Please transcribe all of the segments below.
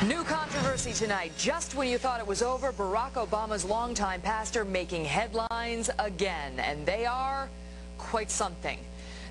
New controversy tonight. Just when you thought it was over, Barack Obama's longtime pastor making headlines again. And they are quite something.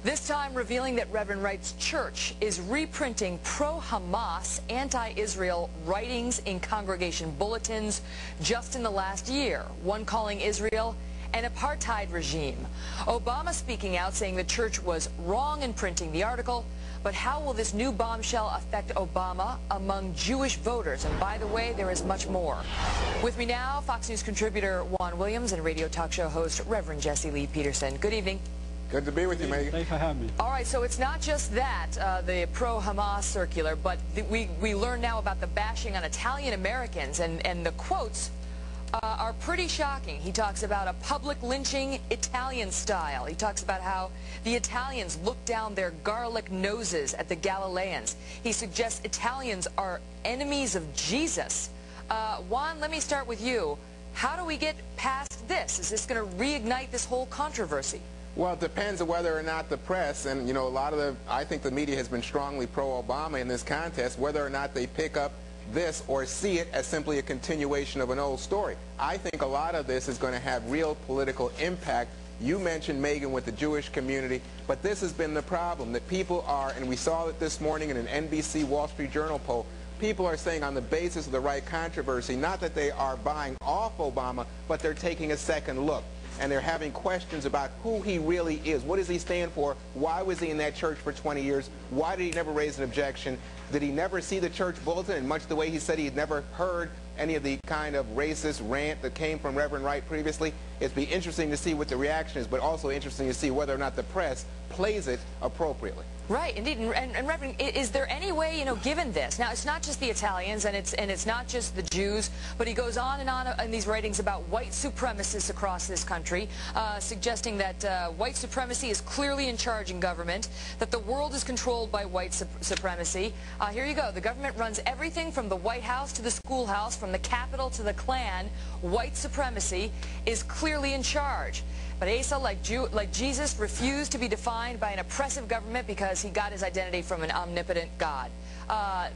This time revealing that Reverend Wright's church is reprinting pro-Hamas, anti-Israel writings in congregation bulletins just in the last year. One calling Israel an apartheid regime. Obama speaking out, saying the church was wrong in printing the article. But how will this new bombshell affect Obama among Jewish voters? And by the way, there is much more. With me now, Fox News contributor Juan Williams and radio talk show host Reverend Jesse Lee Peterson. Good evening. Good to be with you, Megan. Thanks for having me. All right, so it's not just that, the pro-Hamas circular, but we learn now about the bashing on Italian Americans, and the quotes are pretty shocking. He talks about a public lynching Italian style. He talks about how the Italians look down their garlic noses at the Galileans. He suggests Italians are enemies of Jesus. Juan, let me start with you. How do we get past this? Is this going to reignite this whole controversy? Well, it depends on whether or not the press, and you know, I think the media has been strongly pro-Obama in this contest, whether or not they pick up this or see it as simply a continuation of an old story. I think a lot of this is going to have real political impact. You mentioned, Megan, with the Jewish community, but this has been the problem, that people are, and we saw it this morning in an NBC Wall Street Journal poll, people are saying on the basis of the Wright controversy, not that they are buying off Obama, but they're taking a second look. And they're having questions about who he really is. What does he stand for? Why was he in that church for 20 years? Why did he never raise an objection? Did he never see the church bulletin? And much the way he said he had never heard any of the kind of racist rant that came from Reverend Wright previously. It'd be interesting to see what the reaction is, but also interesting to see whether or not the press plays it appropriately. Right, indeed. And Reverend, is there any way, you know, given this, now it's not just the Italians and it's not just the Jews, but he goes on in these writings about white supremacists across this country, suggesting that white supremacy is clearly in charge in government, that the world is controlled by white supremacy. Here you go. The government runs everything from the White House to the schoolhouse, from the Capitol to the Klan. White supremacy is clearly in charge. But Asa, like Jesus, refused to be defined by an oppressive government because he got his identity from an omnipotent God. How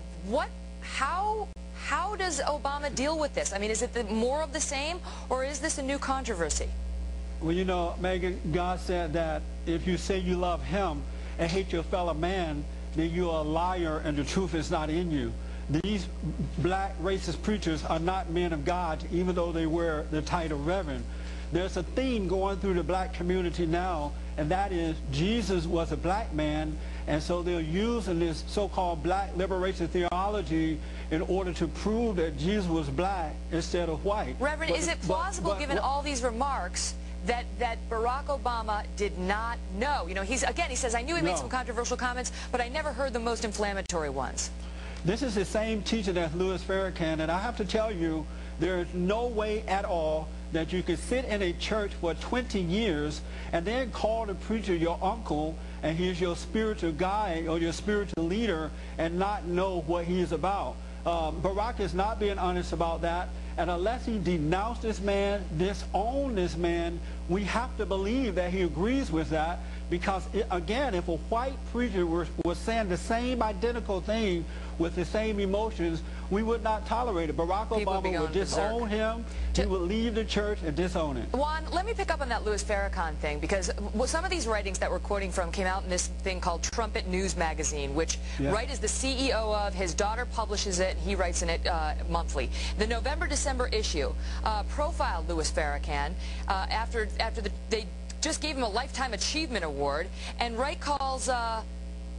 does Obama deal with this? I mean, is it more of the same, or is this a new controversy? Well, you know, Megan, God said that if you say you love him and hate your fellow man, then you're a liar and the truth is not in you. These black racist preachers are not men of God, even though they wear the title Reverend. There's a theme going through the black community now, and that is Jesus was a black man, and so they're using this so-called black liberation theology in order to prove that Jesus was black instead of white. Reverend, is it plausible, given all these remarks, that Barack Obama did not know? You know, he says, I knew he made some controversial comments, but I never heard the most inflammatory ones. This is the same teaching as Louis Farrakhan, and I have to tell you, there is no way at all that you could sit in a church for 20 years and then call the preacher your uncle and he's your spiritual guide or your spiritual leader and not know what he is about. Barack is not being honest about that, and unless he denounced this man, disowned this man, we have to believe that he agrees with that, because again, if a white preacher was saying the same identical thing with the same emotions, we would not tolerate it. Barack Obama would disown him, he would leave the church and disown it. Juan, let me pick up on that Louis Farrakhan thing, because some of these writings that we're quoting from came out in this thing called Trumpet News Magazine, which Wright is the CEO of. His daughter publishes it, he writes in it monthly. The November-December issue profiled Louis Farrakhan after they just gave him a Lifetime Achievement Award, and Wright calls,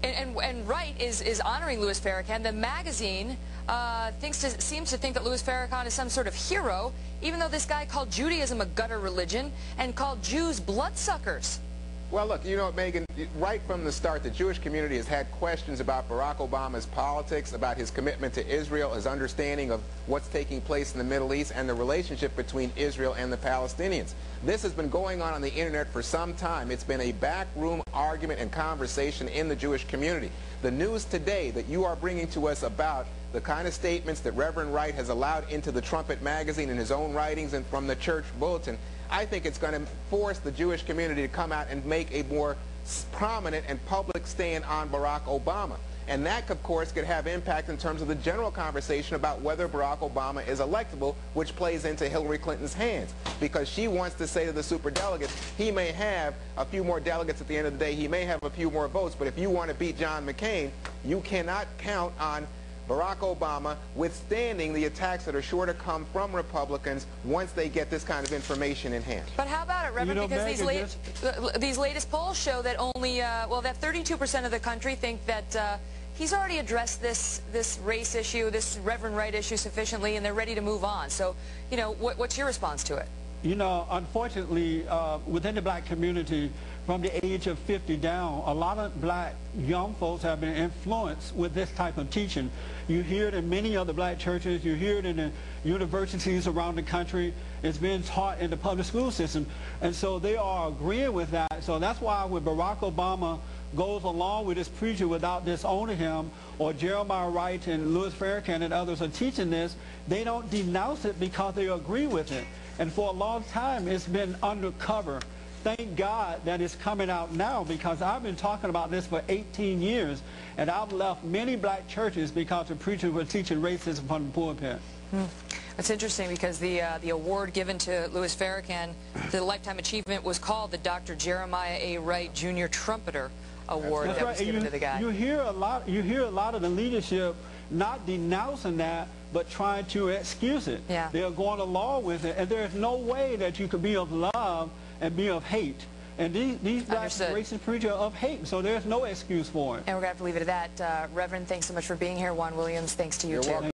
and Wright is honoring Louis Farrakhan. The magazine seems to think that Louis Farrakhan is some sort of hero, even though this guy called Judaism a gutter religion and called Jews bloodsuckers. Well, look, you know, Megan, right from the start, the Jewish community has had questions about Barack Obama's politics, about his commitment to Israel, his understanding of what's taking place in the Middle East, and the relationship between Israel and the Palestinians. This has been going on the internet for some time. It's been a backroom argument and conversation in the Jewish community. The news today that you are bringing to us about the kind of statements that Reverend Wright has allowed into the Trumpet magazine in his own writings and from the church bulletin, I think it's going to force the Jewish community to come out and make a more prominent and public stand on Barack Obama. And that, of course, could have impact in terms of the general conversation about whether Barack Obama is electable, which plays into Hillary Clinton's hands. Because she wants to say to the superdelegates, he may have a few more delegates at the end of the day, he may have a few more votes, but if you want to beat John McCain, you cannot count on Barack Obama withstanding the attacks that are sure to come from Republicans once they get this kind of information in hand. But how about it, Reverend? Because these latest polls show that only, well, that 32% of the country think that he's already addressed this race issue, this Reverend Wright issue sufficiently, and they're ready to move on. So, you know, what's your response to it? You know, unfortunately, within the black community, from the age of 50 down, a lot of black young folks have been influenced with this type of teaching. You hear it in many of the black churches. You hear it in the universities around the country. It's being taught in the public school system. And so they are agreeing with that. So that's why when Barack Obama goes along with this preacher without disowning him, or Jeremiah Wright and Louis Farrakhan and others are teaching this, they don't denounce it because they agree with it. And for a long time, it's been undercover. Thank God that it's coming out now, because I've been talking about this for 18 years, and I've left many black churches because the preachers were teaching racism from the pulpit. It's interesting because the award given to Louis Farrakhan, the Lifetime Achievement, was called the Dr. Jeremiah A. Wright Jr. Trumpeter Award. That's that right. was given to the guy. You hear a lot of the leadership not denouncing that, but trying to excuse it. Yeah. They're going along with it, and there's no way that you could be of love and be of hate. And these black racist preachers are of hate, so there's no excuse for it. And we're going to have to leave it at that. Reverend, thanks so much for being here. Juan Williams, thanks to you, too.